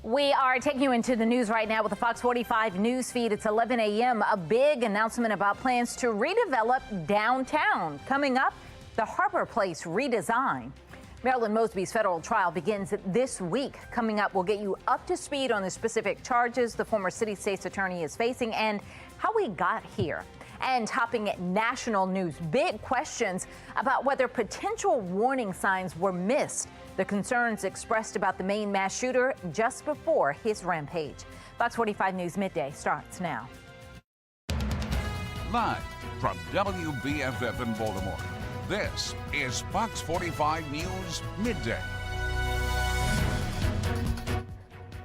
We are taking you into the news right now with the Fox 45 news feed. It's 11 a.m. A big announcement about plans to redevelop downtown. Coming up, the Harbor Place redesign. Marilyn Mosby's federal trial begins this week. Coming up, we'll get you up to speed on the specific charges the former city state's attorney is facing and how we got here. And topping national news, big questions about whether potential warning signs were missed. The concerns expressed about the Maine mass shooter just before his rampage. Fox 45 News Midday starts now. Live from WBFF in Baltimore, this is Fox 45 News Midday.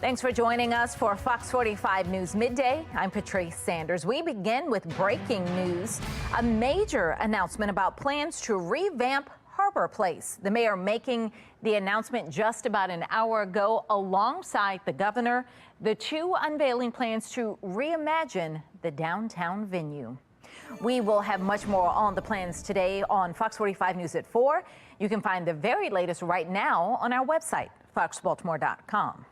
Thanks for joining us for Fox 45 News Midday. I'm Patrice Sanders. We begin with breaking news. A major announcement about plans to revamp Harbor Place. The mayor making the announcement just about an hour ago alongside the governor. The two unveiling plans to reimagine the downtown venue. We will have much more on the plans today on Fox 45 News at 4. You can find the very latest right now on our website, foxbaltimore.com.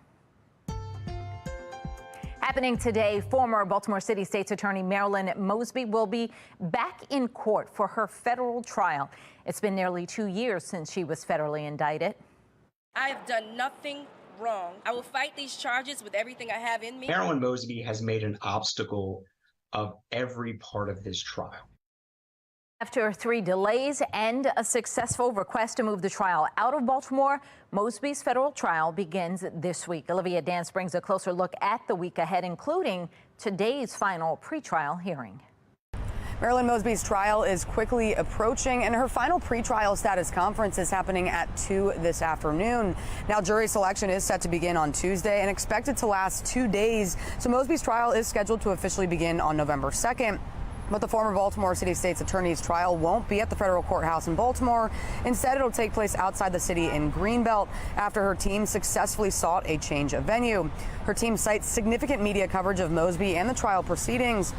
Happening today, former Baltimore City State's Attorney Marilyn Mosby will be back in court for her federal trial. It's been nearly 2 years since she was federally indicted. I have done nothing wrong. I will fight these charges with everything I have in me. Marilyn Mosby has made an obstacle of every part of this trial. After 3 delays and a successful request to move the trial out of Baltimore, Mosby's federal trial begins this week. Olivia Dance brings a closer look at the week ahead, including today's final pretrial hearing. Marilyn Mosby's trial is quickly approaching, and her final pretrial status conference is happening at 2 this afternoon. Now, jury selection is set to begin on Tuesday and expected to last 2 days. So Mosby's trial is scheduled to officially begin on November 2nd. But the former Baltimore City State's attorney's trial won't be at the federal courthouse in Baltimore. Instead, it'll take place outside the city in Greenbelt after her team successfully sought a change of venue. Her team cites significant media coverage of Mosby and the trial proceedings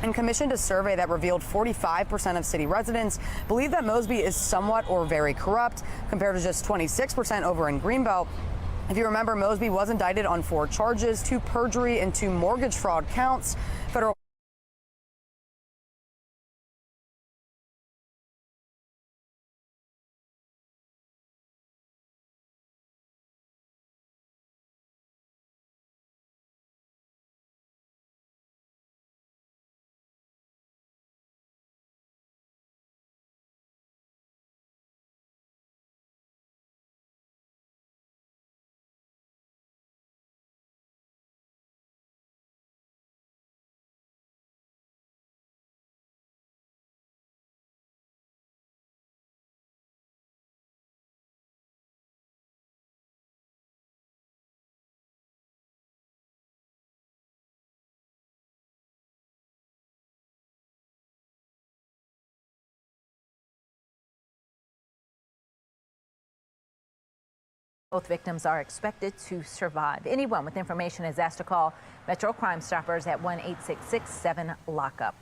and commissioned a survey that revealed 45% of city residents believe that Mosby is somewhat or very corrupt, compared to just 26% over in Greenbelt. If you remember, Mosby was indicted on 4 charges, 2 perjury and 2 mortgage fraud counts. Federal Both victims are expected to survive. Anyone with information is asked to call Metro Crime Stoppers at 1-866-7-LOCK-UP.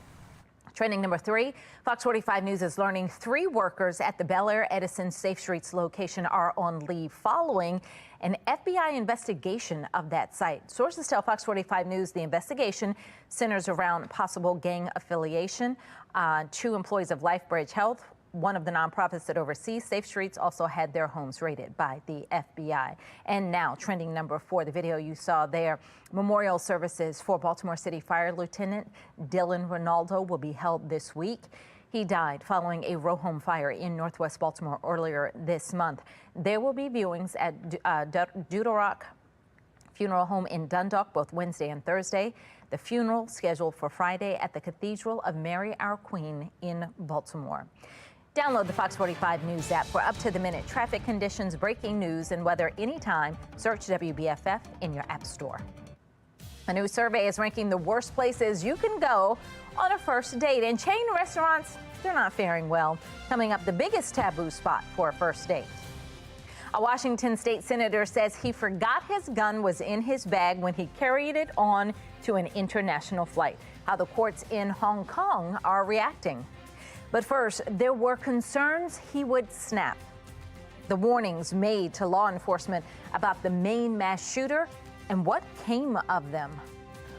Trending number 3, Fox 45 News is learning 3 workers at the Bel Air Edison Safe Streets location are on leave following an FBI investigation of that site. Sources tell Fox 45 News the investigation centers around possible gang affiliation. 2 employees of LifeBridge Health, one of the nonprofits that oversees Safe Streets, also had their homes raided by the FBI. And now, trending number 4, the video you saw there, memorial services for Baltimore City Fire Lieutenant Dylan Ronaldo will be held this week. He died following a row home fire in Northwest Baltimore earlier this month. There will be viewings at Duderock Funeral Home in Dundalk both Wednesday and Thursday. The funeral scheduled for Friday at the Cathedral of Mary Our Queen in Baltimore. Download the Fox 45 News app for up-to-the-minute traffic conditions, breaking news, and weather anytime. Search WBFF in your app store. A new survey is ranking the worst places you can go on a first date. And chain restaurants, they're not faring well. Coming up, the biggest taboo spot for a first date. A Washington state senator says he forgot his gun was in his bag when he carried it on to an international flight. How the courts in Hong Kong are reacting. But first, there were concerns he would snap. The warnings made to law enforcement about the Maine mass shooter and what came of them.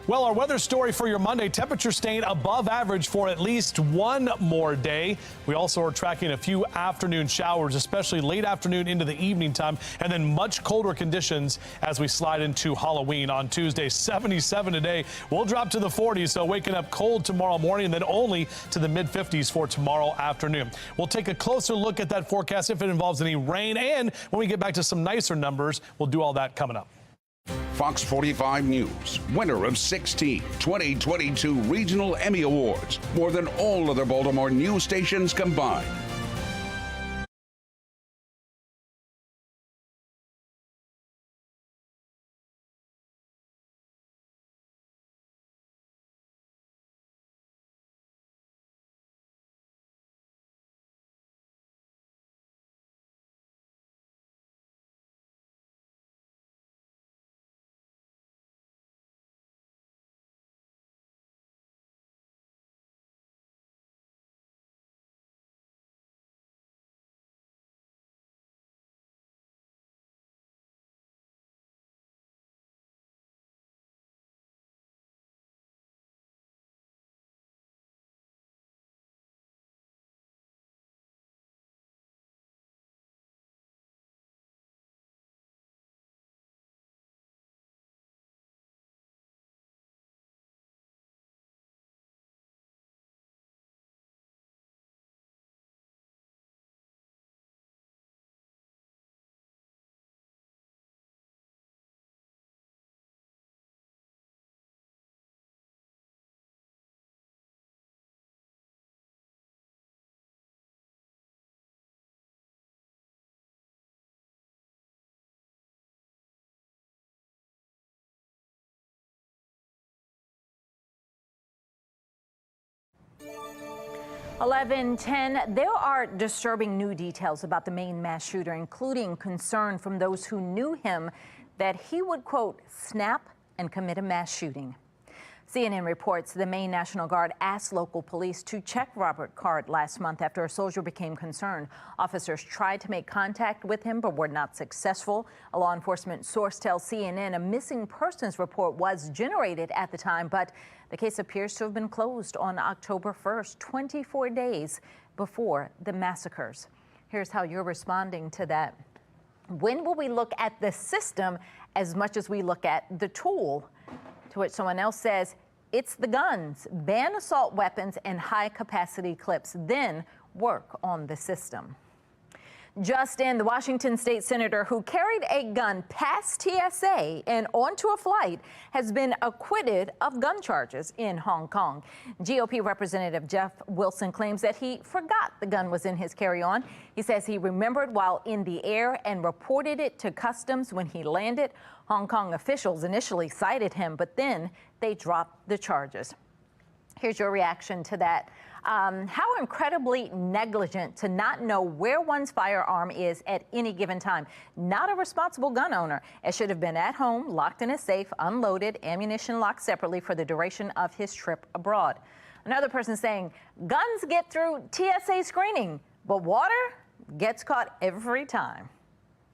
Well, our weather story for your Monday, temperature staying above average for at least one more day. We also are tracking a few afternoon showers, especially late afternoon into the evening time, and then much colder conditions as we slide into Halloween on Tuesday. 77 today. We'll drop to the 40s, so waking up cold tomorrow morning and then only to the mid 50s for tomorrow afternoon. We'll take a closer look at that forecast if it involves any rain, and when we get back to some nicer numbers, we'll do all that coming up. Fox 45 News, winner of 16 2022 Regional Emmy Awards, more than all other Baltimore news stations combined. (11:10). There are disturbing new details about the Maine mass shooter, including concern from those who knew him that he would, quote, snap and commit a mass shooting. CNN reports the Maine National Guard asked local police to check Robert Card last month after a soldier became concerned. Officers tried to make contact with him but were not successful. A law enforcement source tells CNN a missing persons report was generated at the time, but the case appears to have been closed on October 1st, 24 days before the massacres. Here's how you're responding to that. When will we look at the system as much as we look at the tool? To which someone else says, it's the guns. Ban assault weapons and high-capacity clips, then work on the system. Just in, the Washington state senator who carried a gun past TSA and onto a flight has been acquitted of gun charges in Hong Kong. GOP Representative Jeff Wilson claims that he forgot the gun was in his carry-on. He says he remembered while in the air and reported it to customs when he landed. Hong Kong officials initially cited him, but then they dropped the charges. Here's your reaction to that. How incredibly negligent to not know where one's firearm is at any given time. Not a responsible gun owner. It should have been at home, locked in a safe, unloaded, ammunition locked separately for the duration of his trip abroad. Another person saying, guns get through TSA screening, but water gets caught every time.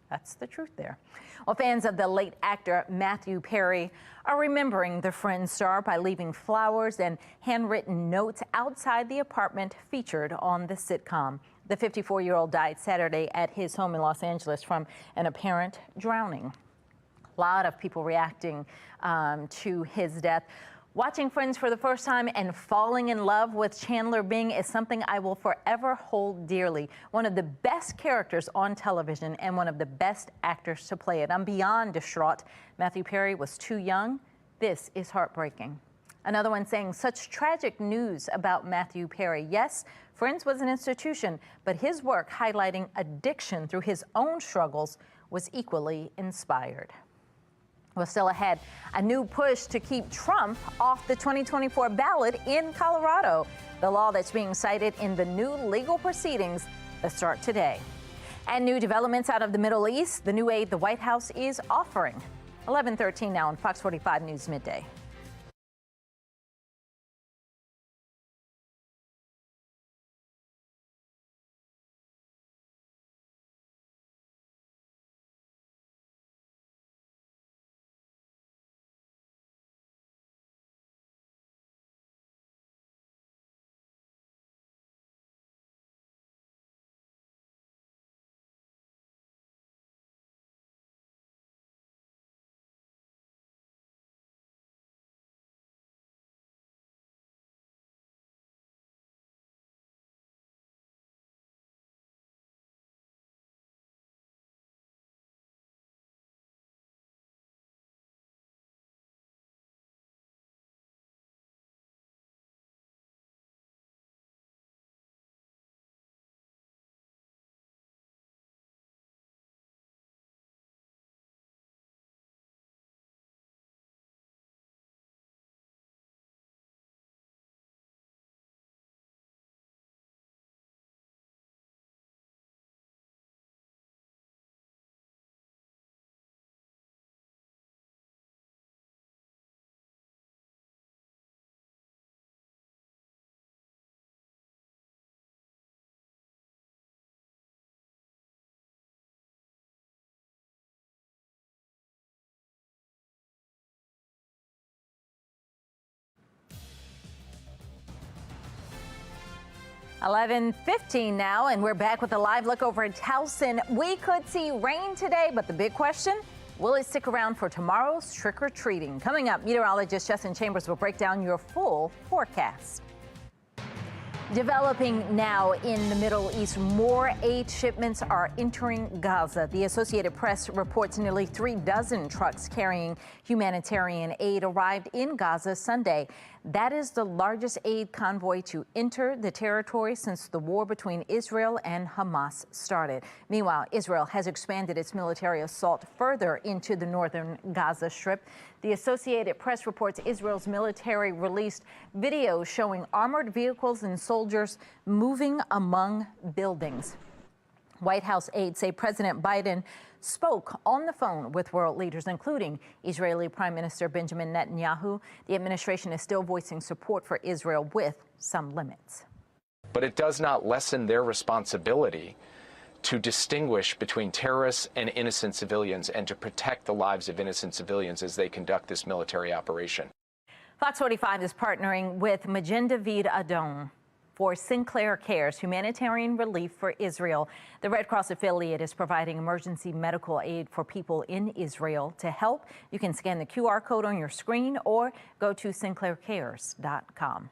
That's the truth there. Well, fans of the late actor Matthew Perry are remembering the Friends star by leaving flowers and handwritten notes outside the apartment featured on the sitcom. The 54-year-old died Saturday at his home in Los Angeles from an apparent drowning. A lot of people reacting to his death. Watching Friends for the first time and falling in love with Chandler Bing is something I will forever hold dearly. One of the best characters on television and one of the best actors to play it. I'm beyond distraught. Matthew Perry was too young. This is heartbreaking. Another one saying, such tragic news about Matthew Perry. Yes, Friends was an institution, but his work highlighting addiction through his own struggles was equally inspired. Well, still ahead, a new push to keep Trump off the 2024 ballot in Colorado. The law that's being cited in the new legal proceedings that start today. And new developments out of the Middle East, the new aid the White House is offering. 11:13 now on Fox 45 News Midday. 11:15 now, and we're back with a live look over at Towson. We could see rain today, but the big question, will it stick around for tomorrow's trick-or-treating? Coming up, meteorologist Justin Chambers will break down your full forecast. Developing now in the Middle East, more aid shipments are entering Gaza. The Associated Press reports nearly 36 trucks carrying humanitarian aid arrived in Gaza Sunday. That is the largest aid convoy to enter the territory since the war between Israel and Hamas started. Meanwhile, Israel has expanded its military assault further into the northern Gaza Strip. The Associated Press reports Israel's military released videos showing armored vehicles and soldiers moving among buildings. White House aides say President Biden spoke on the phone with world leaders, including Israeli Prime Minister Benjamin Netanyahu. The administration is still voicing support for Israel with some limits. But it does not lessen their responsibility to distinguish between terrorists and innocent civilians and to protect the lives of innocent civilians as they conduct this military operation. Fox 45 is partnering with Magen David Adon for Sinclair Care's humanitarian relief for Israel. The Red Cross affiliate is providing emergency medical aid for people in Israel. To help, you can scan the QR code on your screen or go to sinclaircares.com.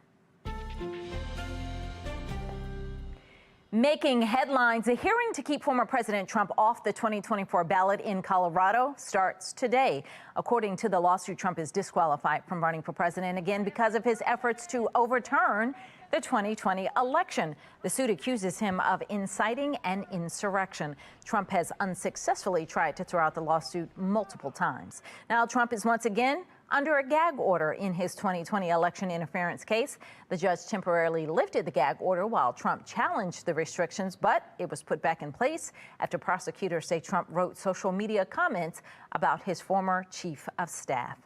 Making headlines, a hearing to keep former President Trump off the 2024 ballot in Colorado starts today. According to the lawsuit, Trump is disqualified from running for president again because of his efforts to overturn the 2020 election. The suit accuses him of inciting an insurrection. Trump has unsuccessfully tried to throw out the lawsuit multiple times. Now Trump is once again under a gag order in his 2020 election interference case. The judge temporarily lifted the gag order while Trump challenged the restrictions, but it was put back in place after prosecutors say Trump wrote social media comments about his former chief of staff.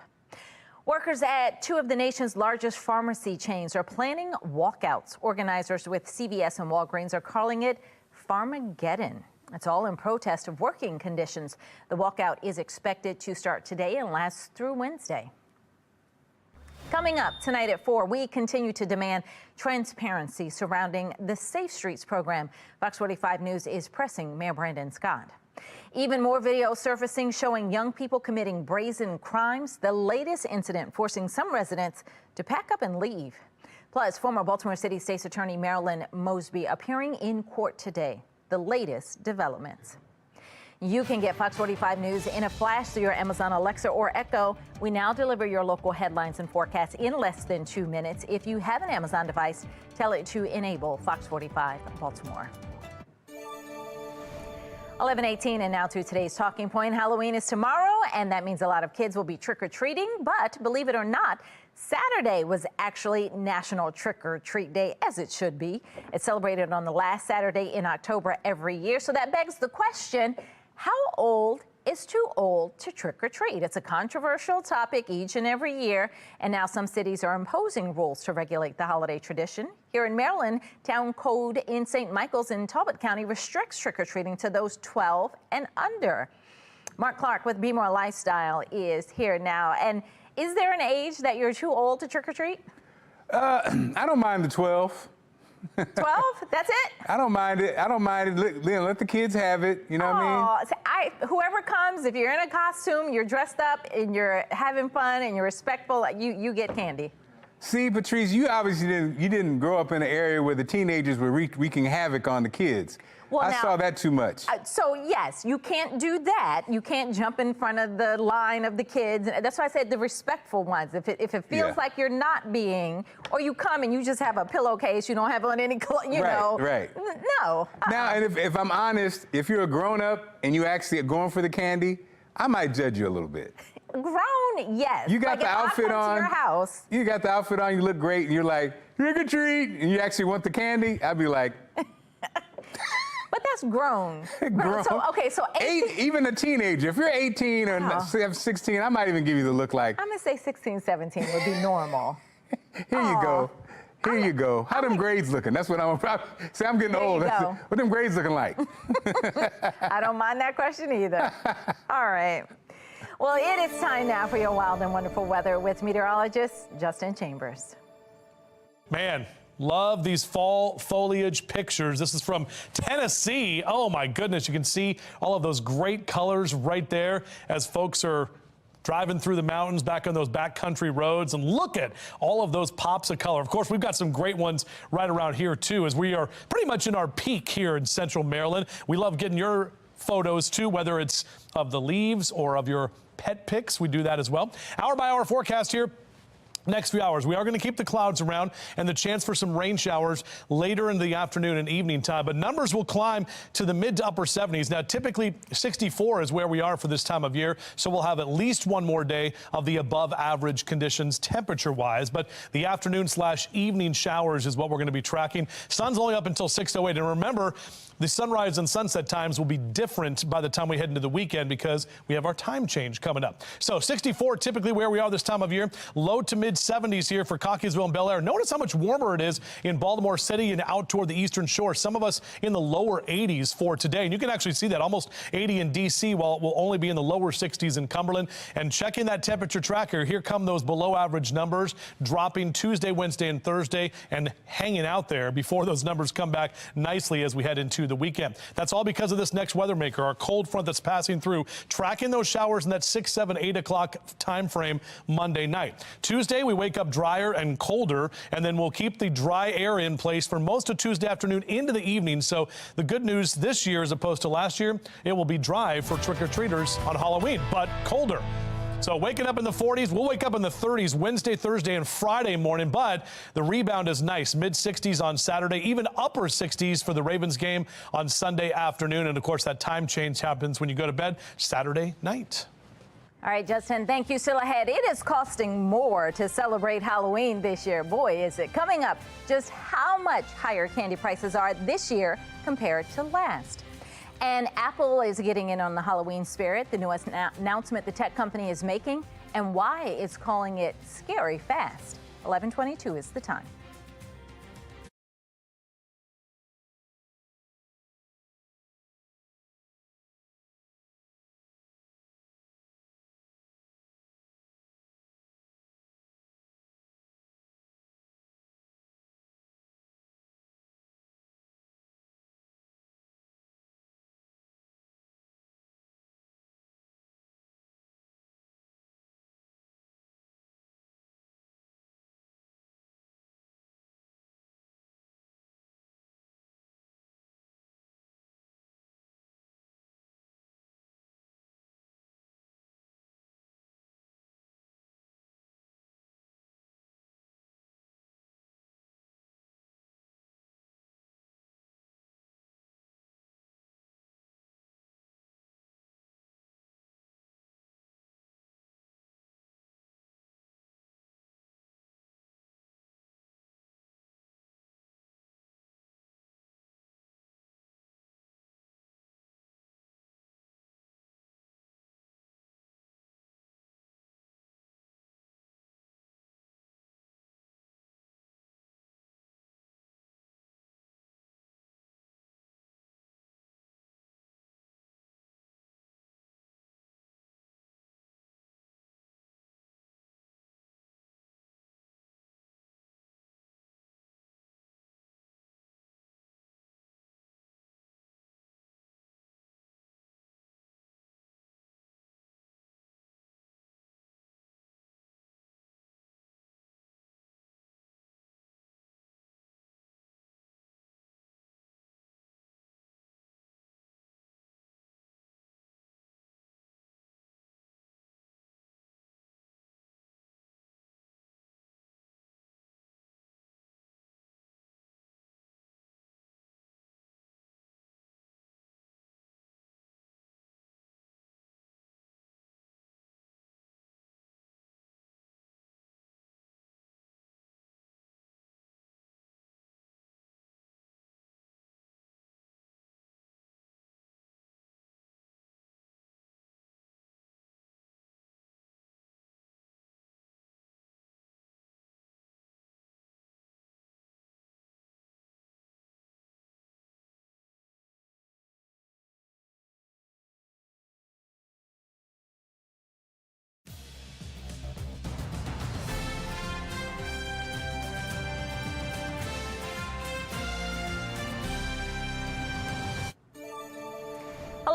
Workers at two of the nation's largest pharmacy chains are planning walkouts. Organizers with CVS and Walgreens are calling it Pharmageddon. It's all in protest of working conditions. The walkout is expected to start today and last through Wednesday. Coming up tonight at 4, we continue to demand transparency surrounding the Safe Streets program. Fox 45 News is pressing Mayor Brandon Scott. Even more video surfacing showing young people committing brazen crimes. The latest incident forcing some residents to pack up and leave. Plus, former Baltimore City State's Attorney Marilyn Mosby appearing in court today. The latest developments. You can get Fox 45 News in a flash through your Amazon Alexa or Echo. We now deliver your local headlines and forecasts in less than 2 minutes. If you have an Amazon device, tell it to enable Fox 45 Baltimore. 11:18 and now to today's talking point. Halloween is tomorrow, and that means a lot of kids will be trick-or-treating. But believe it or not, Saturday was actually National Trick-or-Treat Day, as it should be. It's celebrated on the last Saturday in October every year. So that begs the question, how old is too old to trick-or-treat? It's a controversial topic each and every year, and now some cities are imposing rules to regulate the holiday tradition. Here in Maryland, town code in St. Michael's in Talbot County restricts trick-or-treating to those 12 and under. Mark Clark with Bmore Lifestyle is here now. And is there an age that you're too old to trick-or-treat? I don't mind the 12. 12? That's it? I don't mind it. I don't mind it. Let the kids have it. You know what I mean? Whoever comes, if you're in a costume, you're dressed up, and you're having fun, and you're respectful, you get candy. See, Patrice, you obviously didn't grow up in an area where the teenagers were wreaking havoc on the kids. Well, I saw that too much. So, yes, you can't do that. You can't jump in front of the line of the kids. That's why I said the respectful ones. If it feels like you're not being, or you come and you just have a pillowcase, you don't have on any clothes, know. Right. No. Now, and if I'm honest, if you're a grown-up and you actually are going for the candy, I might judge you a little bit. Grown, yes. You got the outfit on. To your house. You got the outfit on, you look great, and you're like, trick or treat, and you actually want the candy, I'd be like. But that's grown. Grown. So, okay, so 18. Even a teenager, if you're 18 or 16, I might even give you the look like. I'm going to say 16, 17 would be normal. Here you go. Here you go. How them grades looking? That's what I'm probably. See, I'm getting old. What them grades looking like? I don't mind that question either. All right. Well, it is time now for your wild and wonderful weather with meteorologist Justin Chambers. Man, Love these fall foliage pictures. This is from Tennessee. Oh my goodness, you can see all of those great colors right there as folks are driving through the mountains back on those backcountry roads, and look at all of those pops of color. Of course, we've got some great ones right around here too, as we are pretty much in our peak here in central Maryland. We love getting your photos too, whether it's of the leaves or of your pet pics. We do that as well. Hour by hour forecast here. Next few hours, we are going to keep the clouds around and the chance for some rain showers later in the afternoon and evening time, but numbers will climb to the mid to upper 70s. Now, typically 64 is where we are for this time of year, so we'll have at least one more day of the above average conditions temperature wise, but the afternoon / evening showers is what we're going to be tracking. Sun's only up until 6:08, and remember, the sunrise and sunset times will be different by the time we head into the weekend because we have our time change coming up. So 64 typically where we are this time of year. Low to mid 70s here for Cockeysville and Bel Air. Notice how much warmer it is in Baltimore City and out toward the eastern shore. Some of us in the lower 80s for today. And you can actually see that almost 80 in D.C. while it will only be in the lower 60s in Cumberland. And checking that temperature tracker, here come those below average numbers dropping Tuesday, Wednesday, and Thursday and hanging out there before those numbers come back nicely as we head into the weekend. That's all because of this next weather maker, our cold front that's passing through, tracking those showers in that 6, 7, 8 o'clock time frame Monday night. Tuesday, we wake up drier and colder, and then we'll keep the dry air in place for most of Tuesday afternoon into the evening. So the good news this year, as opposed to last year, it will be dry for trick-or-treaters on Halloween, but colder. So waking up in the 40s, we'll wake up in the 30s Wednesday, Thursday, and Friday morning, but the rebound is nice. Mid-60s on Saturday, even upper 60s for the Ravens game on Sunday afternoon. And, of course, that time change happens when you go to bed Saturday night. All right, Justin, thank you. Still ahead, it is costing more to celebrate Halloween this year. Boy, is it. Coming up, just how much higher candy prices are this year compared to last. And Apple is getting in on the Halloween spirit, the newest announcement the tech company is making, and why it's calling it scary fast. 11:22 is the time.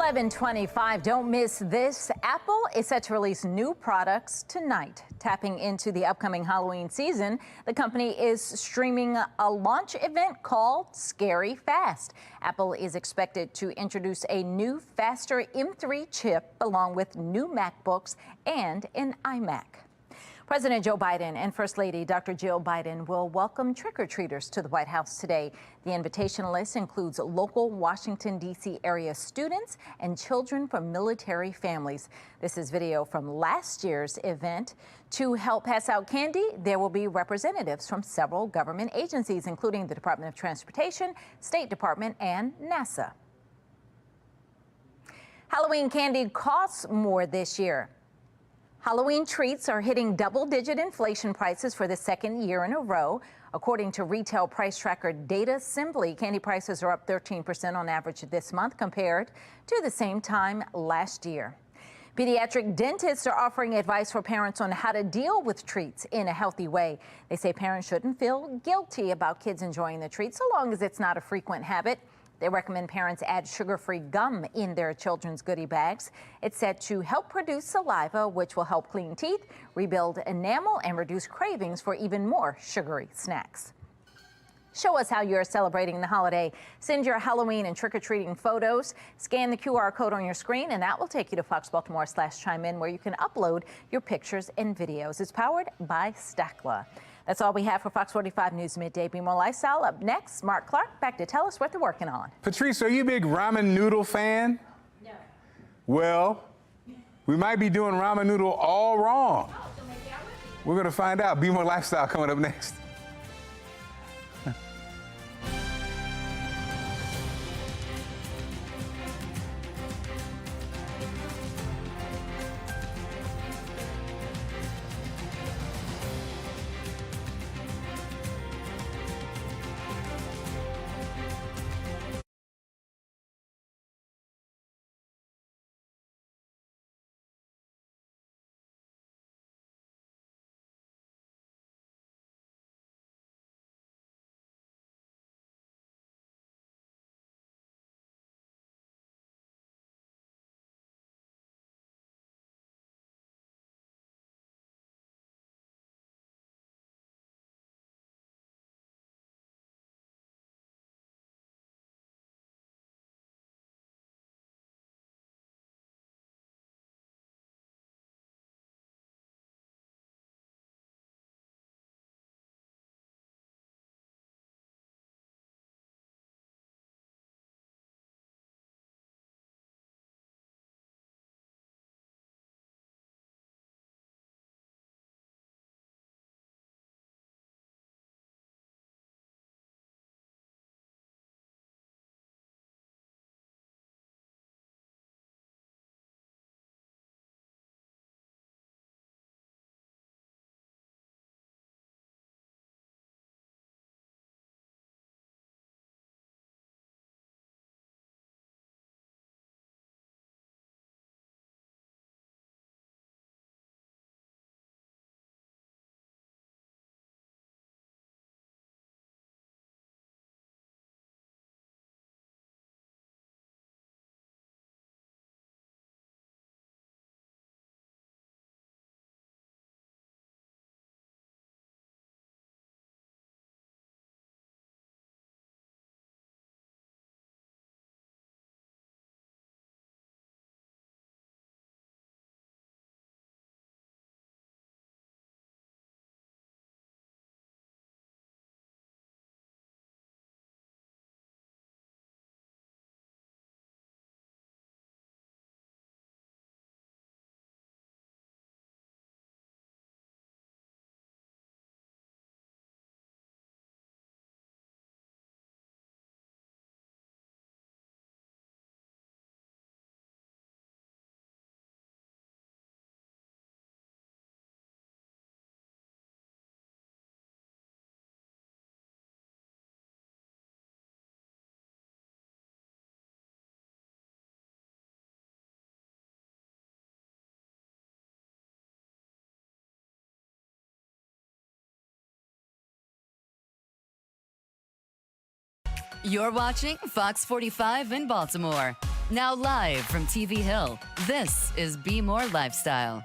11:25. Don't miss this. Apple is set to release new products tonight. Tapping into the upcoming Halloween season, the company is streaming a launch event called Scary Fast. Apple is expected to introduce a new, faster M3 chip along with new MacBooks and an iMac. President Joe Biden and First Lady Dr. Jill Biden will welcome trick-or-treaters to the White House today. The invitation list includes local Washington, D.C. area students and children from military families. This is video from last year's event. To help pass out candy, there will be representatives from several government agencies, including the Department of Transportation, State Department, and NASA. Halloween candy costs more this year. Halloween treats are hitting double-digit inflation prices for the second year in a row. According to retail price tracker Data Simply, candy prices are up 13% on average this month compared to the same time last year. Pediatric dentists are offering advice for parents on how to deal with treats in a healthy way. They say parents shouldn't feel guilty about kids enjoying the treats so long as it's not a frequent habit. They recommend parents add sugar-free gum in their children's goodie bags. It's said to help produce saliva, which will help clean teeth, rebuild enamel, and reduce cravings for even more sugary snacks. Show us how you're celebrating the holiday. Send your Halloween and trick-or-treating photos. Scan the QR code on your screen, and that will take you to FoxBaltimore/Chime In, where you can upload your pictures and videos. It's powered by Stackla. That's all we have for Fox 45 News Midday. Bmore Lifestyle. Up next, Mark Clark back to tell us what they're working on. Patrice, are you a big ramen noodle fan? No. Well, we might be doing ramen noodle all wrong. Oh, so maybe I would be. We're going to find out. Bmore Lifestyle coming up next. You're watching Fox 45 in Baltimore. Now live from TV Hill, this is Bmore Lifestyle.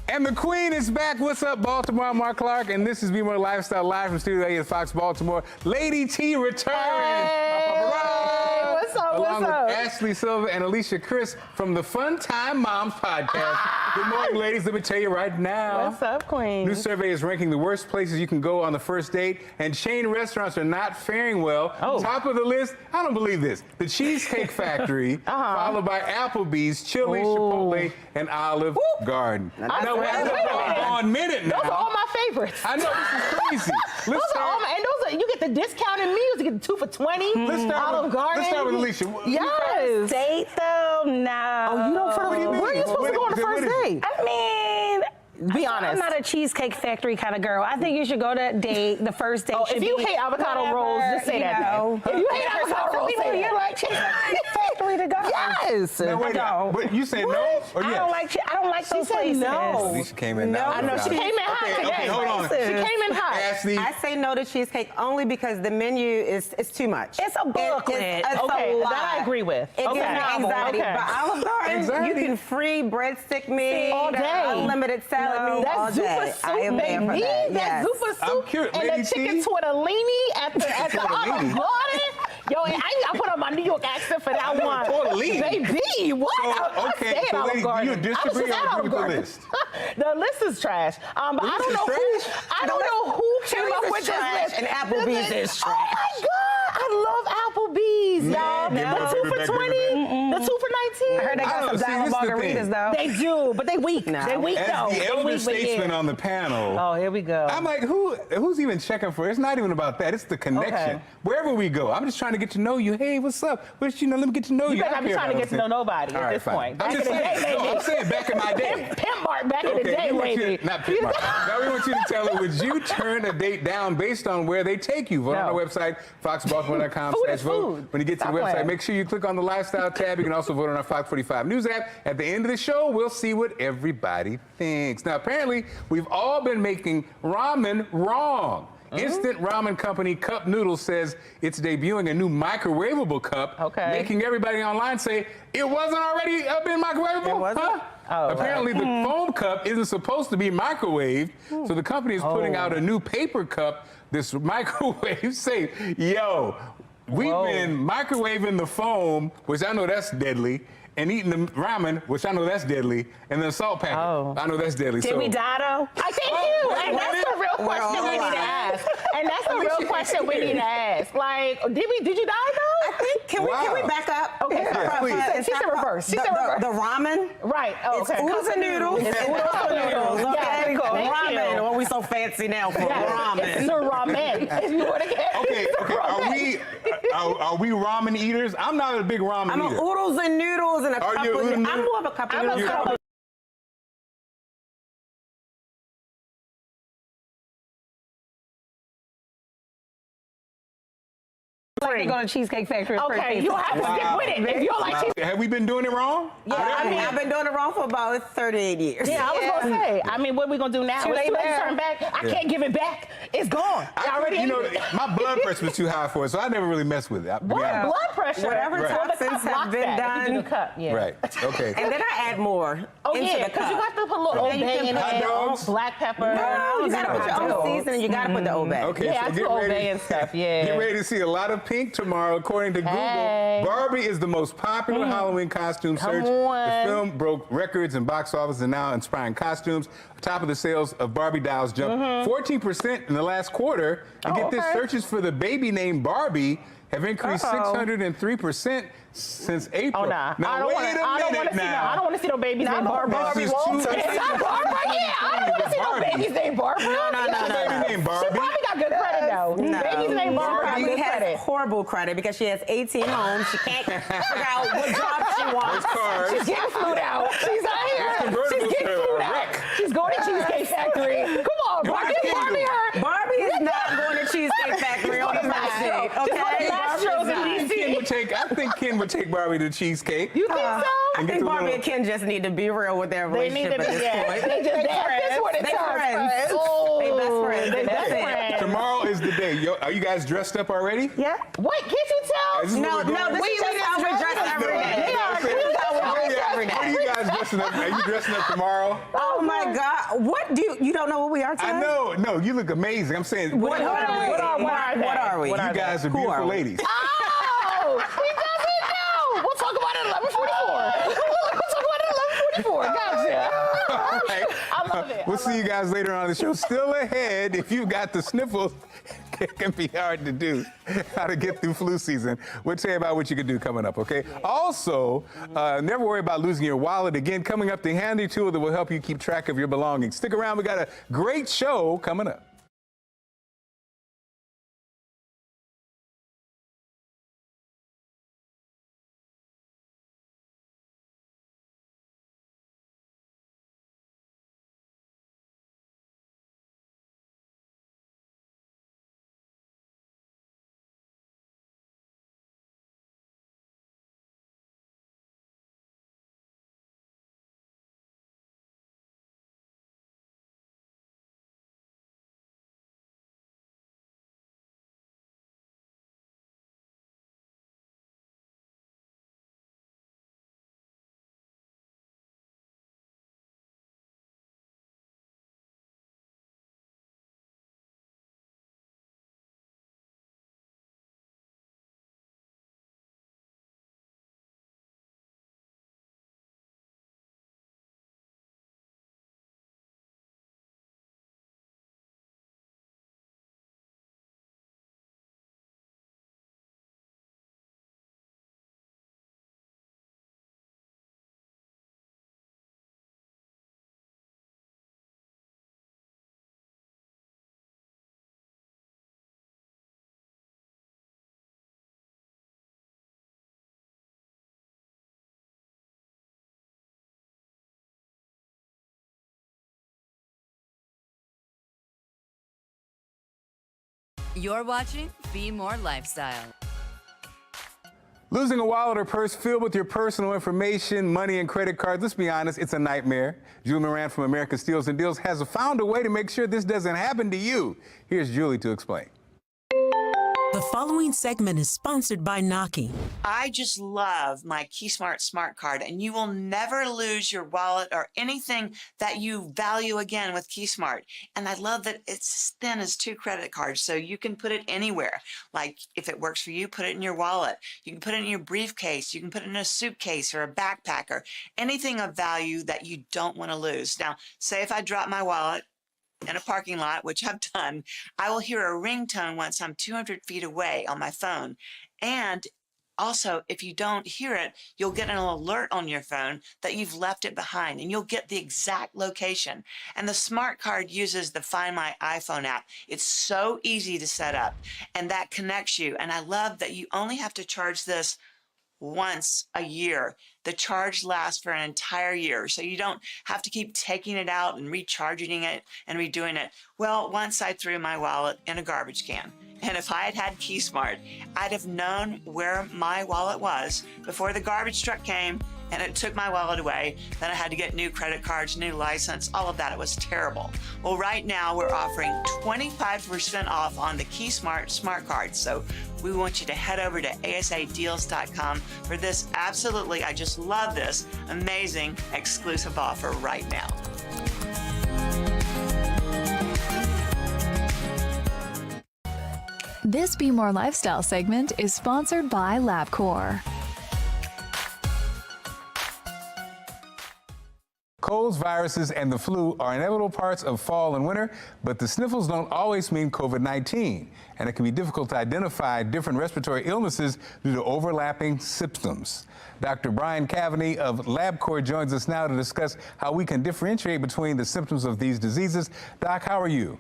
And the Queen is back. What's up, Baltimore? I'm Mark Clark, and this is Bmore Lifestyle live from Studio A at Fox Baltimore. Lady T returns. Hey, what's up? Along What's up? with Ashley Silva and Alicia Chris from the Fun Time Moms podcast. Good morning, ladies. Let me tell you right now. What's up, Queen? New survey is ranking the worst places you can go on the first date, and chain restaurants are not faring well. Oh. Top of the list, I don't believe this, the Cheesecake Factory, followed by Applebee's, Chili's, Chipotle, and Olive Garden. Now, wait a minute. Now. Those are all my favorites. I know, this is crazy. Those are all my, and those are, you get the discounted meals. You get the 2 for $20. Olive Garden. Let's start with Alicia. Yes. Date though? No. Oh, you don't. What do you mean? Where are you supposed to go on the first date? I mean, Be honest. I'm not a Cheesecake Factory kind of girl. I think you should go to date. The first date. Oh, should if you be hate avocado whatever, rolls, just say that. know. If you hate avocado rolls, say you're that. like Cheesecake Factory to go. Yes. Now, wait, but you saying no or yes? I don't like those said places. no. Alicia came in now. I know she came in hot today. Okay, hold on. She came in hot. Ashley. I say no to cheesecake only because the menu is too much. It's a booklet. It's Okay, a lot. that I agree with. It gives me anxiety. Okay. But Olive Garden, you can free breadstick me all day. Unlimited salad me all That's day. Zupa soup, baby. That's Zupa soup. I'm curious. And Lady the chicken T? tortellini at the Olive Garden. Yo, I put on my New York accent for that one. Tortellini? Baby, what? So, okay, I stay at so Olive ladies, Garden. you disagree or agree with the list? The list is trash. But I don't know who. I don't know who came up with this list. And Applebee's is trash. Oh my God, I love Applebee's, y'all. The 2 for 20, the 2 for 19. I heard they got some dollar margaritas though. They do, but they weak. They weak though. As the elder statesman on the panel, oh, here we go. I'm like, who's even checking for it? It's not even about that. It's the connection. Okay. Wherever we go, I'm just trying to get to know you. Hey, what's up? Let me get to know you. You better not be trying to get to know nobody at this point. I'm just saying. I'm saying back in my day. Pimp Mark back in the day, baby. Not Pimp Mark. Now we want you to tell her, would you turn a date down based on where they take you? Vote on our website, foxbaltimore.com/vote. When you get to the website, make sure you click on the lifestyle tab. You can also vote on our Fox 45 News app. At the end of the show, we'll see what everybody thinks. Now, apparently, we've all been making ramen wrong. Instant ramen company Cup Noodles says it's debuting a new microwavable cup, making everybody online say, it wasn't already been microwavable? It wasn't? Huh? Oh, apparently, the foam cup isn't supposed to be microwaved, so the company is putting out a new paper cup, this microwave safe. Yo, we've been microwaving the foam, which I know that's deadly, and eating the ramen, which I know that's deadly, and then salt packet. I know that's deadly. Did we die though? I thank you. And that's the real question we need to ask. And that's the real question we need to ask. Like, did you die though? I think, can we back up? Okay, she said reverse. She said reverse. The ramen? Right. Oh, okay. It's oodles and noodles. It's oodles and noodles. Okay, Yes, thank ramen. you. What we so fancy now for ramen? It's the ramen. If you want to get Okay. Are we ramen eaters? I'm not a big ramen I'm eater. oodles and noodles and a Are cup you of oodles? I'm more of a cup of I'm a noodles. cup of Like go to Cheesecake Factory. Okay, you have to stick with it. If you don't like cheesecake. Have we been doing it wrong? Yeah, I've been doing it wrong for about 38 years. Yeah, I was gonna say. I mean, what are we gonna do now? Too It's late too late to now. turn back. I can't give it back. It's gone. My blood pressure was too high for it, so I never really messed with it. What? Blood pressure. Whatever Well, the toxins cup have blocks been that if done. you do the cup. Yeah. Right. Okay. And then I add more into Yeah, the because you cup. got to put a little Old then you Bay can in put it, dogs. black pepper. No, you gotta put your hot own dogs. seasoning. You gotta put the Old Bay. Okay, Yeah, so I do Old Bay and stuff. Yeah. Get ready to see a lot of pink tomorrow, according to Google. Hey. Barbie is the most popular Halloween costume search. on. The film broke records in box office and now inspiring costumes. Top of the sales of Barbie dolls jumped 14% in the last quarter. And get this, searches for the baby named Barbie have increased 603% since April. Oh, nah. Now, I don't wait wanna, a I don't minute want to see no. now. I don't want to see no babies named Barbie. This is too- It's not Barbara. Yeah, I don't want to see no Barbie. babies named Barbara. Baby named Barbie. She probably got good credit though. No. Babies named Barbara got Barbie good has credit. horrible credit because she has 18 homes. She can't figure out what job she wants. Those cars. She's getting flued out. She's out here. convertibles She's getting are a flued out. wreck. She's going to Cheesecake Factory. Come on, Barbie. Give Barbie her. Barbie is not going to Cheesecake Factory on the first date, okay? I think Ken would take Barbie to cheesecake. You think so? I think Barbie and Ken just need to be real with their They need relationship to at be, this point. They just, that's what it They turns. friends. Oh, They best friends. They That's best it. friends. Tomorrow is the Midday. Are you guys dressed up already? Yeah. What? Can't you tell? No, this is just how we're dressed every day. What are you guys dressing up? Are you dressing up tomorrow? Oh my God! What do you don't know what we are today? I know. No, you look amazing. I'm saying, What are we? You guys are beautiful ladies. Oh, he doesn't know. We'll talk about it at 11:44. We'll talk about it at 11:44. Gotcha. All right. I love it. We'll see you guys later on the show. Still ahead, if you've got the sniffles, it can be hard to do. How to get through flu season. We'll tell you about what you can do coming up, okay? Also, never worry about losing your wallet. Again, coming up, the handy tool that will help you keep track of your belongings. Stick around. We got a great show coming up. You're watching Bmore Lifestyle. Losing a wallet or purse filled with your personal information, money, and credit cards, let's be honest, it's a nightmare. Julie Moran from American Steals and Deals has found a way to make sure this doesn't happen to you. Here's Julie to explain. The following segment is sponsored by Noki. I just love my KeySmart Smart Card, and you will never lose your wallet or anything that you value again with KeySmart. And I love that it's thin as 2 credit cards, so you can put it anywhere. Like if it works for you, put it in your wallet. You can put it in your briefcase. You can put it in a suitcase or a backpack or anything of value that you don't want to lose. Now, say if I drop my wallet in a parking lot, which I've done, I will hear a ringtone once I'm 200 feet away on my phone. And also, if you don't hear it, you'll get an alert on your phone that you've left it behind, and you'll get the exact location. And the smart card uses the Find My iPhone app. It's so easy to set up, and that connects you. And I love that you only have to charge this once a year. The charge lasts for an entire year, so you don't have to keep taking it out and recharging it and redoing it. Well, once I threw my wallet in a garbage can, and if I had had KeySmart, I'd have known where my wallet was before the garbage truck came and it took my wallet away. Then I had to get new credit cards, new license, all of that. It was terrible. Well, right now we're offering 25% off on the KeySmart Smart Card. So we want you to head over to asadeals.com for this absolutely, I just love this, amazing exclusive offer right now. This Bmore Lifestyle segment is sponsored by LabCorp. Colds, viruses, and the flu are inevitable parts of fall and winter, but the sniffles don't always mean COVID-19, and it can be difficult to identify different respiratory illnesses due to overlapping symptoms. Dr. Brian Cavaney of LabCorp joins us now to discuss how we can differentiate between the symptoms of these diseases. Doc, how are you?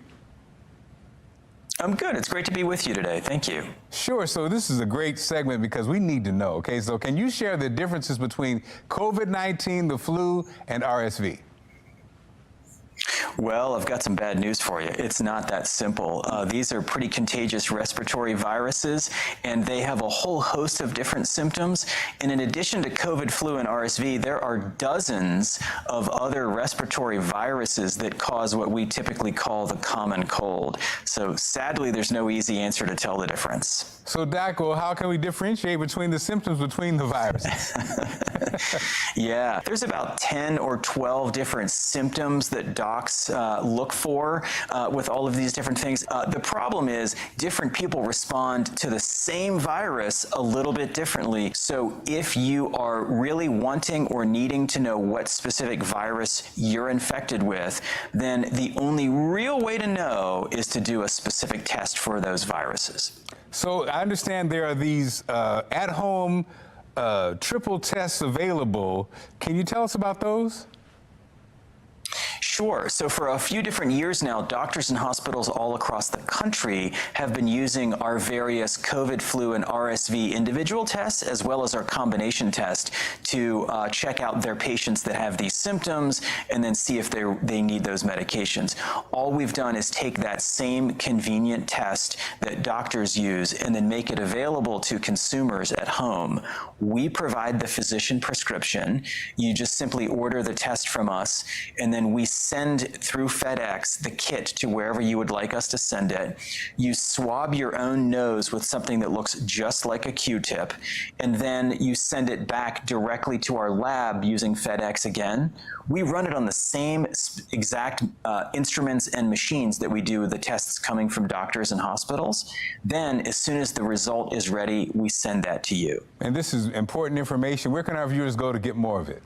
I'm good. It's great to be with you today. Thank you. Sure. So this is a great segment because we need to know. Okay, so can you share the differences between COVID-19, the flu, and RSV? Well, I've got some bad news for you. It's not that simple. These are pretty contagious respiratory viruses, and they have a whole host of different symptoms. And in addition to COVID, flu, and RSV, there are dozens of other respiratory viruses that cause what we typically call the common cold. So sadly, there's no easy answer to tell the difference. So, Doc, well, how can we differentiate between the symptoms between the viruses? Yeah, there's about 10 or 12 different symptoms that docs look for with all of these different things. The problem is different people respond to the same virus a little bit differently. So if you are really wanting or needing to know what specific virus you're infected with, then the only real way to know is to do a specific test for those viruses. So I understand there are these at-home triple tests available. Can you tell us about those? Sure. So for a few different years now, doctors and hospitals all across the country have been using our various COVID, flu, and RSV individual tests, as well as our combination test, to check out their patients that have these symptoms and then see if they need those medications. All we've done is take that same convenient test that doctors use and then make it available to consumers at home. We provide the physician prescription. You just simply order the test from us, and then we send through FedEx the kit to wherever you would like us to send it. You swab your own nose with something that looks just like a Q-tip, and then you send it back directly to our lab using FedEx again. We run it on the same exact instruments and machines that we do the tests coming from doctors and hospitals. Then, as soon as the result is ready, we send that to you. And this is important information. Where can our viewers go to get more of it?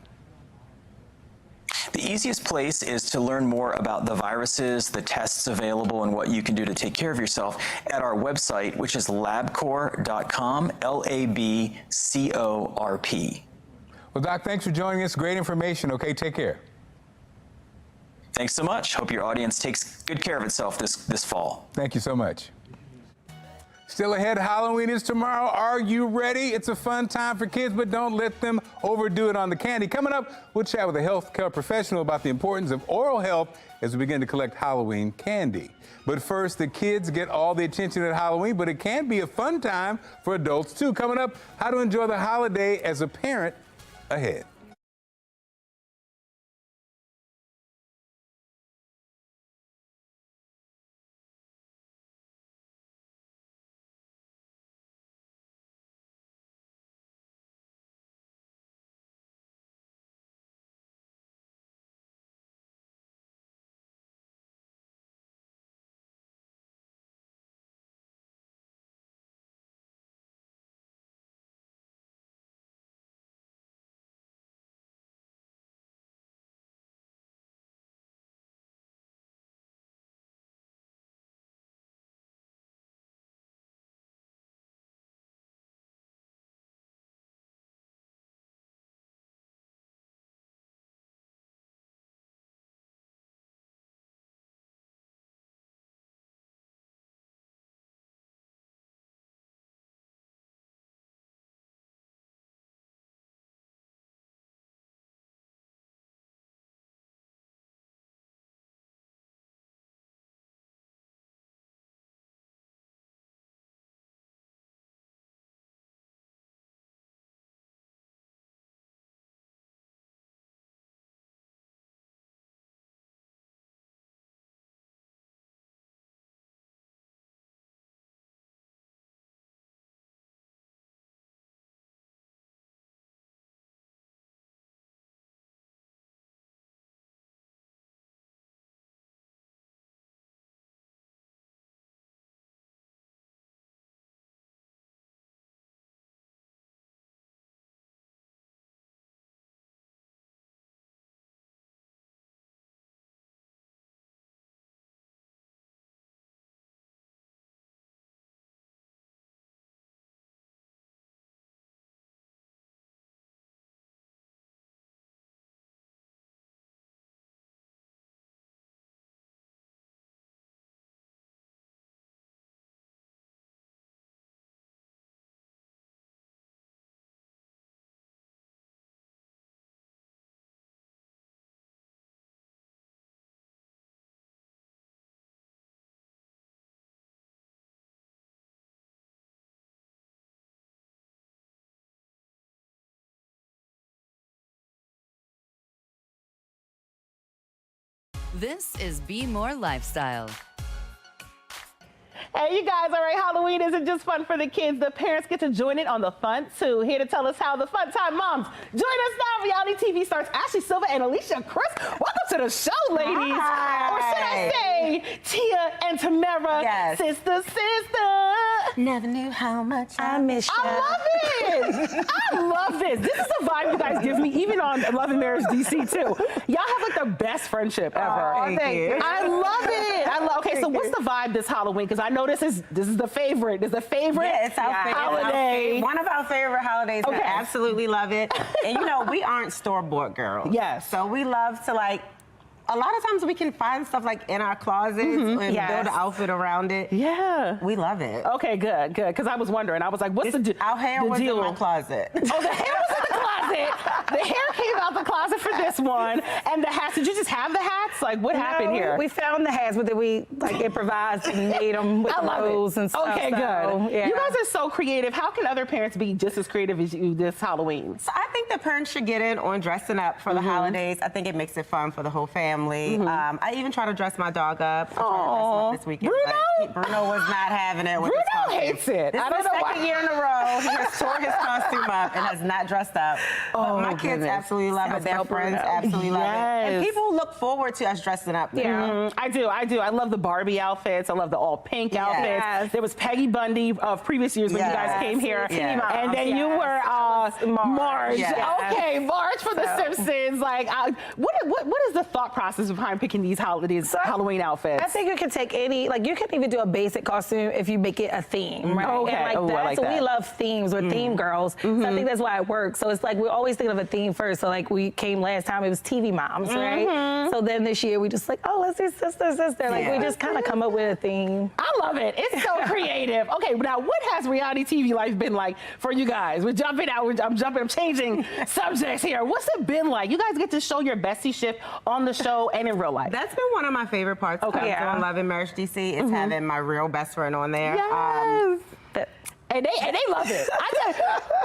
The easiest place is to learn more about the viruses, the tests available, and what you can do to take care of yourself at our website, which is labcorp.com, LABCORP. Well, Doc, thanks for joining us. Great information. Okay, take care. Thanks so much. Hope your audience takes good care of itself this fall. Thank you so much. Still ahead, Halloween is tomorrow. Are you ready? It's a fun time for kids, but don't let them overdo it on the candy. Coming up, we'll chat with a healthcare professional about the importance of oral health as we begin to collect Halloween candy. But first, the kids get all the attention at Halloween, but it can be a fun time for adults too. Coming up, how to enjoy the holiday as a parent ahead. This is Bmore Lifestyle. Hey, you guys, all right, Halloween isn't just fun for the kids. The parents get to join in on the fun, too. Here to tell us how the Fun Time Moms join us now. Reality TV stars Ashley Silva and Alicia Chris. Welcome to the show, ladies. Hi. Or should I say, Tia and Tamara. Yes. Sister. Never knew how much I miss you. I love it. I love this. This is the vibe you guys give me, even on Love and Marriage DC, too. Y'all have, like, the best friendship ever. Oh, thank you. I love it. Okay, so what's the vibe this Halloween? Because I know this is the favorite. It's the favorite. Yeah, it's our favorite holiday. One of our favorite holidays. Okay. We absolutely love it. And you know, we aren't store-bought girls. Yes. So we love to a lot of times we can find stuff like in our closets and build an outfit around it. Yeah. We love it. Okay, good. Because I was wondering. I was like, what's our hair was deal? in my closet. Oh, the hair was in the closet. The hair came out the closet for this one. And the hats, did you just have the hats? Like, what happened here? We found the hats, but then we improvised and made them with clothes and stuff. Okay, good. Yeah. You guys are so creative. How can other parents be just as creative as you this Halloween? So I think the parents should get in on dressing up for the holidays. I think it makes it fun for the whole family. I even try to dress my dog up. Oh, this weekend. Bruno? Bruno was not having it. With Bruno hates it. This I is don't the know second why. year in a row he has tore his costume up and has not dressed up. But my kids absolutely love it. Their friends absolutely love it. And people look forward to us dressing up. Yeah, I do. I love the Barbie outfits. I love the all pink outfits. There was Peggy Bundy of previous years when you guys came here. And then you were Marge. Okay, Marge from The Simpsons. Like, what is the thought process behind picking these Halloween outfits? I think you can take any, you can even do a basic costume if you make it a theme, right? Okay. And I like so that. we love themes. We're theme girls. So I think that's why it works. So it's like we're always thinking of a theme first. So like we came last time, it was TV moms, right? So then this year we just let's do sister. Like we just kind of come up with a theme. I love it. It's so creative. Okay, now what has reality TV life been like for you guys? We're jumping out. I'm changing subjects here. What's it been like? You guys get to show your bestie shift on the show and in real life. That's been one of my favorite parts of doing Love and Marriage DC is having my real best friend on there. Yes. And they love it.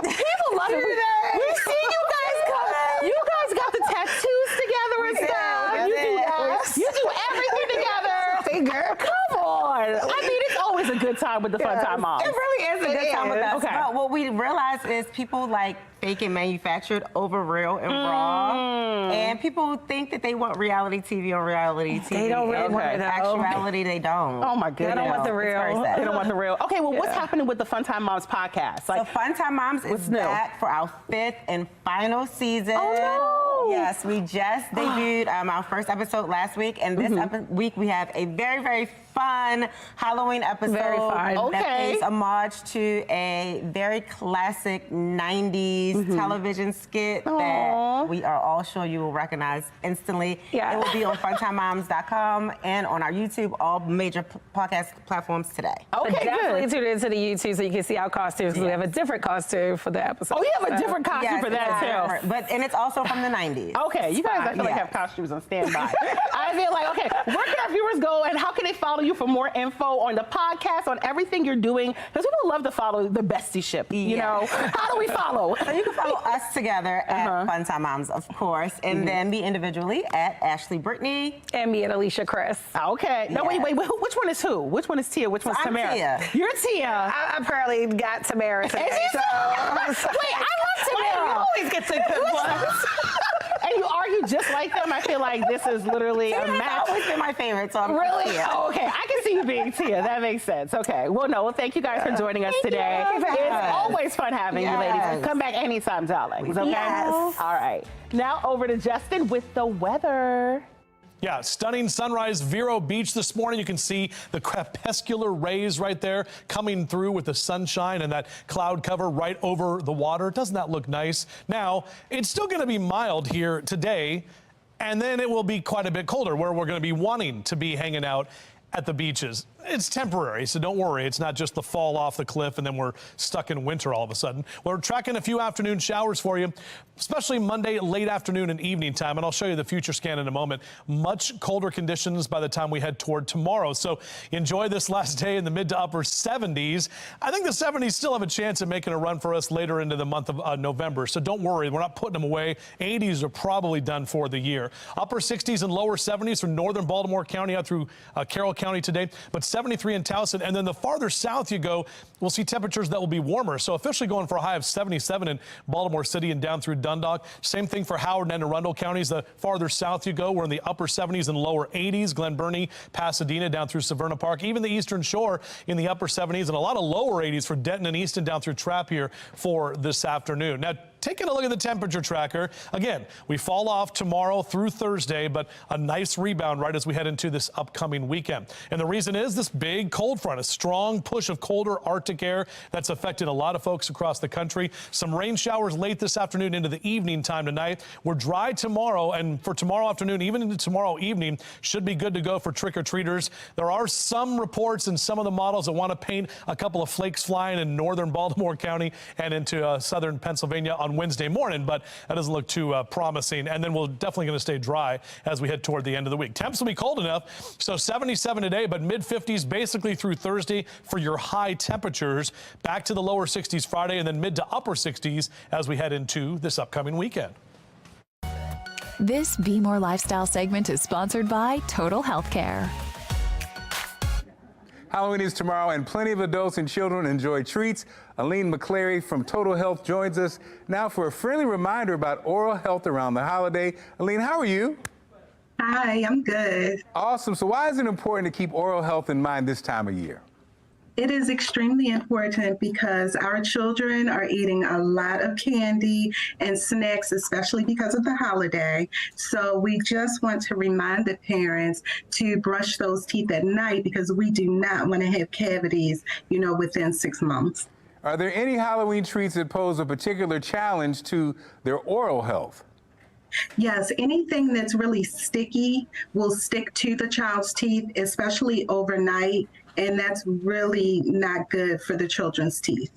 People love it. We see you guys come. You guys got the tattoos together and stuff. You do everything together. Girl, come on. I mean, it's always a good time with the Fun Time Moms. It really is a good time with us. Okay. But what we realize is people like fake and manufactured over real and raw. And people think that they want reality TV on reality TV. They don't really want it, though. Actuality, they don't. Oh my goodness. They don't want the real. They don't want the real. Okay, well, what's happening with the Fun Time Moms podcast? So Fun Time Moms is back for our 5th and final season. Oh, no. Yes, we just debuted our first episode last week. And this week we have a very, very fun Halloween episode that pays homage to a very classic 90s television skit that we are all sure you will recognize instantly. It will be on funtimemoms.com and on our YouTube, all major podcast platforms today. Okay, definitely tune into the YouTube so you can see our costumes. We have a different costume for the episode. Oh, you have a different costume for that too. And it's also from the 90s. Okay, you guys I feel like have costumes on standby. I feel like, okay, where can our viewers go and how can they follow you for more info on the podcast, on everything you're doing? Because people love to follow the bestie ship, you know? How do we follow? So you can follow us together at Fun Time Moms, of course, and then me individually at Ashley Brittany. And me at Alicia Chris. Okay. No, wait, which one is who? Which one is Tia? Which one's Tamara? Tia. You're Tia. I apparently got Tamara today. Wait, I love Tamara. You always get the good ones. And you argue just like them. I feel like this is literally a match. It's always been my favorite, so I'm really? Tia. Oh, okay. I can see you being Tia. That makes sense. Okay. Well, no. Well, thank you guys for joining us today. It's always fun having you, ladies. Come back anytime, darlings. Okay? Yes. All right. Now over to Justin with the weather. Yeah, stunning sunrise, Vero Beach this morning. You can see the crepuscular rays right there coming through with the sunshine and that cloud cover right over the water. Doesn't that look nice? Now, it's still going to be mild here today, and then it will be quite a bit colder where we're going to be wanting to be hanging out at the beaches. It's temporary, so don't worry. It's not just the fall off the cliff and then we're stuck in winter all of a sudden. We're tracking a few afternoon showers for you, especially Monday, late afternoon and evening time. And I'll show you the future scan in a moment. Much colder conditions by the time we head toward tomorrow. So enjoy this last day in the mid to upper 70s. I think the 70s still have a chance of making a run for us later into the month of November. So don't worry. We're not putting them away. 80s are probably done for the year. Upper 60s and lower 70s for northern Baltimore County out through Carroll County today, but 73 in Towson. And then the farther south you go, we'll see temperatures that will be warmer. So officially going for a high of 77 in Baltimore City and down through Dundalk. Same thing for Howard and Arundel counties. The farther south you go, we're in the upper 70s and lower 80s. Glen Burnie, Pasadena, down through Severna Park. Even the Eastern Shore in the upper 70s and a lot of lower 80s for Denton and Easton down through Trapp here for this afternoon. Now, taking a look at the temperature tracker. Again, we fall off tomorrow through Thursday, but a nice rebound right as we head into this upcoming weekend. And the reason is this big cold front, a strong push of colder Arctic air that's affected a lot of folks across the country. Some rain showers late this afternoon into the evening time tonight. We're dry tomorrow, and for tomorrow afternoon, even into tomorrow evening, should be good to go for trick-or-treaters. There are some reports and some of the models that want to paint a couple of flakes flying in northern Baltimore County and into southern Pennsylvania on Wednesday morning, but that doesn't look too promising. And then we're definitely going to stay dry as we head toward the end of the week. Temps will be cold enough, so 77 today, but mid-50s basically through Thursday for your high temperatures. Back to the lower 60s Friday, and then mid to upper 60s as we head into this upcoming weekend. This Bmore Lifestyle segment is sponsored by Total Healthcare. Halloween is tomorrow, and plenty of adults and children enjoy treats. Aline McClary from Total Health joins us now for a friendly reminder about oral health around the holiday. Aline, how are you? Hi, I'm good. Awesome. So why is it important to keep oral health in mind this time of year? It is extremely important because our children are eating a lot of candy and snacks, especially because of the holiday. So we just want to remind the parents to brush those teeth at night because we do not want to have cavities, within 6 months. Are there any Halloween treats that pose a particular challenge to their oral health? Yes, anything that's really sticky will stick to the child's teeth, especially overnight, and that's really not good for the children's teeth.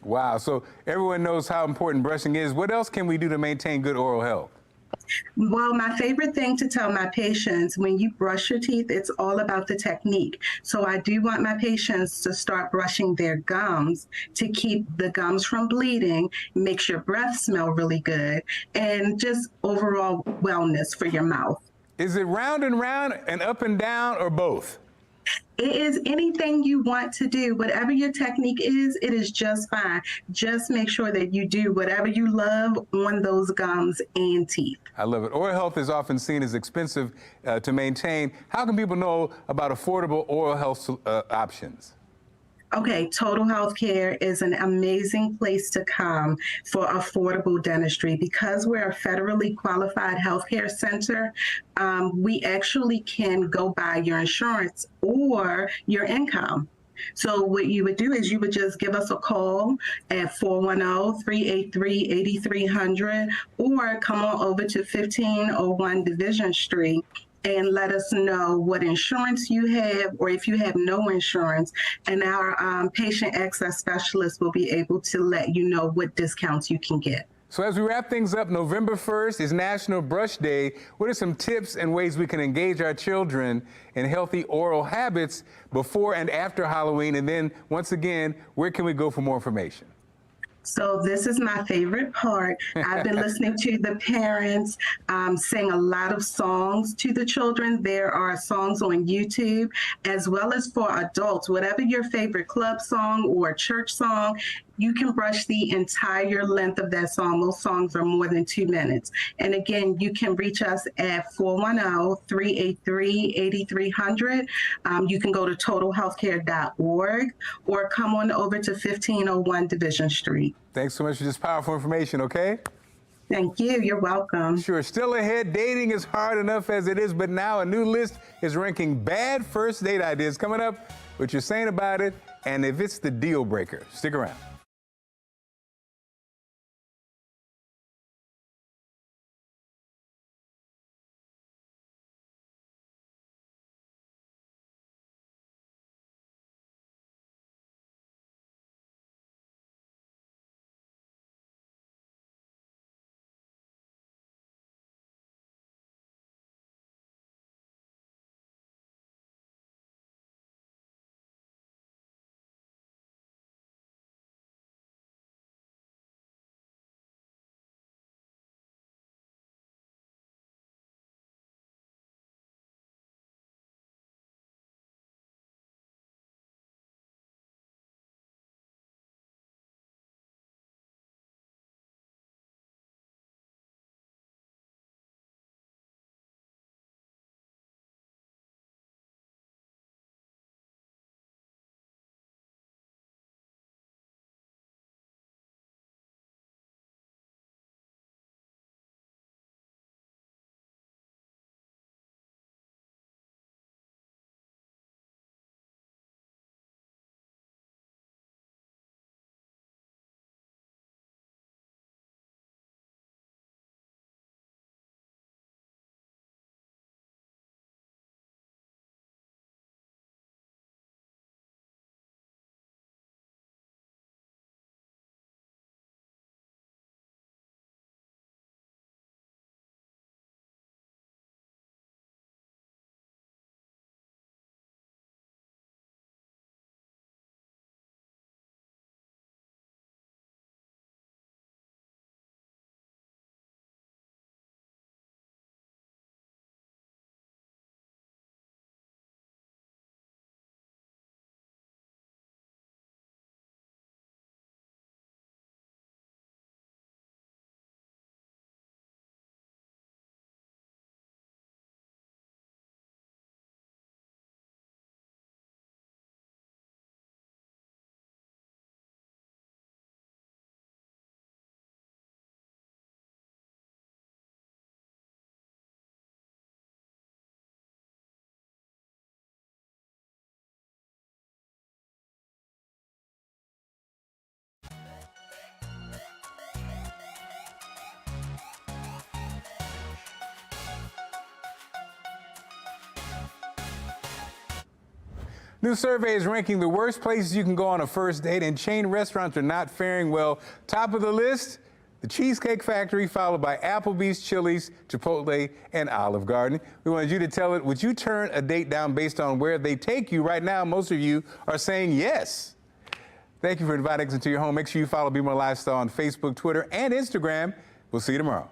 Wow, so everyone knows how important brushing is. What else can we do to maintain good oral health? Well, my favorite thing to tell my patients, when you brush your teeth, it's all about the technique. So I do want my patients to start brushing their gums to keep the gums from bleeding, makes your breath smell really good, and just overall wellness for your mouth. Is it round and up and down, or both? It is anything you want to do. Whatever your technique is, it is just fine. Just make sure that you do whatever you love on those gums and teeth. I love it. Oral health is often seen as expensive to maintain. How can people know about affordable oral health options? Okay, Total Healthcare is an amazing place to come for affordable dentistry. Because we're a federally qualified healthcare center, we actually can go by your insurance or your income. So what you would do is you would just give us a call at 410-383-8300 or come on over to 1501 Division Street and let us know what insurance you have or if you have no insurance, and our patient access specialist will be able to let you know what discounts you can get. So as we wrap things up, November 1st is National Brush Day. What are some tips and ways we can engage our children in healthy oral habits before and after Halloween? And then, once again, where can we go for more information? So this is my favorite part. I've been listening to the parents sing a lot of songs to the children. There are songs on YouTube, as well as for adults. Whatever your favorite club song or church song, you can brush the entire length of that song. Those songs are more than 2 minutes. And again, you can reach us at 410-383-8300. You can go to totalhealthcare.org or come on over to 1501 Division Street. Thanks so much for this powerful information, okay? Thank you. You're welcome. Sure. Still ahead, dating is hard enough as it is, but now a new list is ranking bad first date ideas. Coming up, what you're saying about it, and if it's the deal breaker. Stick around. New survey is ranking the worst places you can go on a first date, and chain restaurants are not faring well. Top of the list, the Cheesecake Factory, followed by Applebee's, Chili's, Chipotle, and Olive Garden. We wanted you to tell it, would you turn a date down based on where they take you? Right now, most of you are saying yes. Thank you for inviting us into your home. Make sure you follow Bmore Lifestyle on Facebook, Twitter, and Instagram. We'll see you tomorrow.